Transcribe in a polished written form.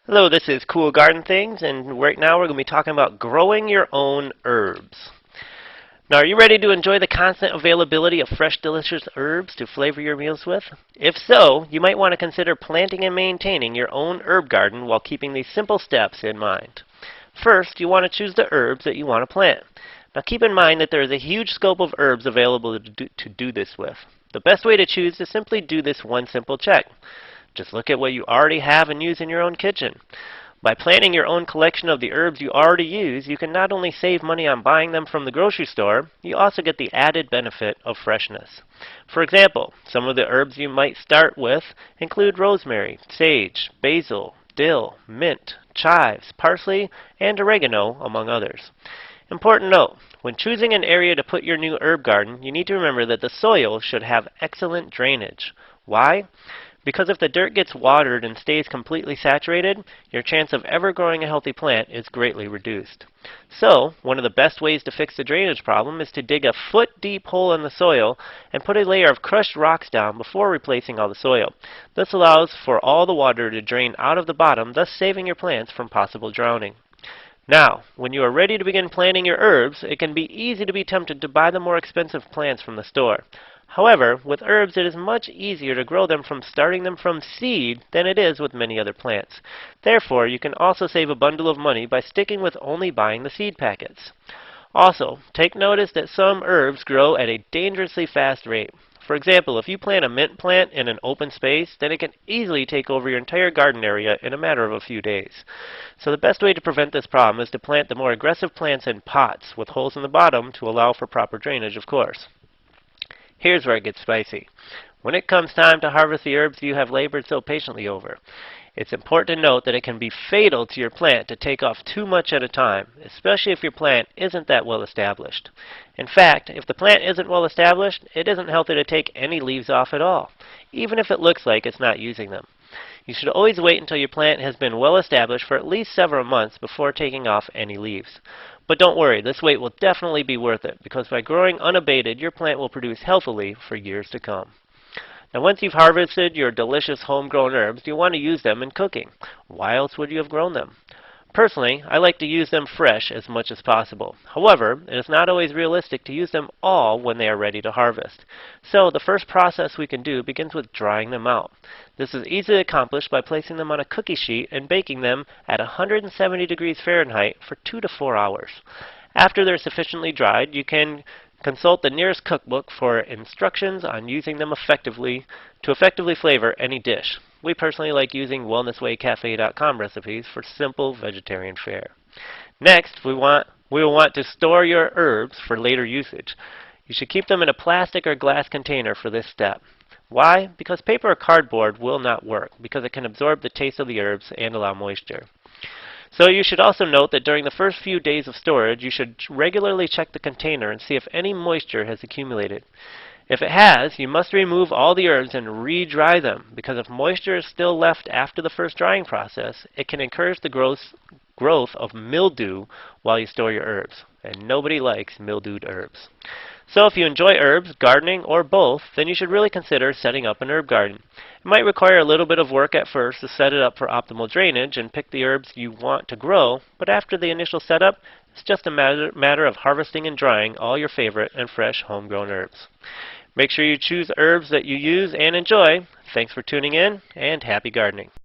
Hello, this is Cool Garden Things, and right now we're going to be talking about growing your own herbs. Now, are you ready to enjoy the constant availability of fresh, delicious herbs to flavor your meals with? If so, you might want to consider planting and maintaining your own herb garden while keeping these simple steps in mind. First, you want to choose the herbs that you want to plant. Now, keep in mind that there is a huge scope of herbs available to do this with. The best way to choose is to simply do this one simple check. Just look at what you already have and use in your own kitchen. By planting your own collection of the herbs you already use, you can not only save money on buying them from the grocery store, you also get the added benefit of freshness. For example, some of the herbs you might start with include rosemary, sage, basil, dill, mint, chives, parsley, and oregano, among others. Important note, when choosing an area to put your new herb garden, you need to remember that the soil should have excellent drainage. Why? Because if the dirt gets watered and stays completely saturated, your chance of ever growing a healthy plant is greatly reduced. So, one of the best ways to fix the drainage problem is to dig a foot-deep hole in the soil and put a layer of crushed rocks down before replacing all the soil. This allows for all the water to drain out of the bottom, thus saving your plants from possible drowning. Now, when you are ready to begin planting your herbs, it can be easy to be tempted to buy the more expensive plants from the store. However, with herbs it is much easier to grow them from starting them from seed than it is with many other plants. Therefore, you can also save a bundle of money by sticking with only buying the seed packets. Also, take notice that some herbs grow at a dangerously fast rate. For example, if you plant a mint plant in an open space, then it can easily take over your entire garden area in a matter of a few days. So the best way to prevent this problem is to plant the more aggressive plants in pots with holes in the bottom to allow for proper drainage, of course. Here's where it gets spicy. When it comes time to harvest the herbs you have labored so patiently over, it's important to note that it can be fatal to your plant to take off too much at a time, especially if your plant isn't that well established. In fact, if the plant isn't well established, it isn't healthy to take any leaves off at all, even if it looks like it's not using them. You should always wait until your plant has been well established for at least several months before taking off any leaves. But don't worry, this wait will definitely be worth it, because by growing unabated, your plant will produce healthily for years to come. Now, once you've harvested your delicious homegrown herbs, you want to use them in cooking. Why else would you have grown them? Personally, I like to use them fresh as much as possible. However, it is not always realistic to use them all when they are ready to harvest. So, the first process we can do begins with drying them out. This is easily accomplished by placing them on a cookie sheet and baking them at 170 degrees Fahrenheit for 2 to 4 hours. After they're sufficiently dried, you can consult the nearest cookbook for instructions on using them to effectively flavor any dish. We personally like using wellnesswaycafe.com recipes for simple vegetarian fare. Next, we will want to store your herbs for later usage. You should keep them in a plastic or glass container for this step. Why? Because paper or cardboard will not work, because it can absorb the taste of the herbs and allow moisture. So you should also note that during the first few days of storage, you should regularly check the container and see if any moisture has accumulated. If it has, you must remove all the herbs and re-dry them, because if moisture is still left after the first drying process, it can encourage the growth of mildew while you store your herbs. And nobody likes mildewed herbs. So if you enjoy herbs, gardening, or both, then you should really consider setting up an herb garden. It might require a little bit of work at first to set it up for optimal drainage and pick the herbs you want to grow, but after the initial setup, it's just a matter of harvesting and drying all your favorite and fresh homegrown herbs. Make sure you choose herbs that you use and enjoy. Thanks for tuning in, and happy gardening.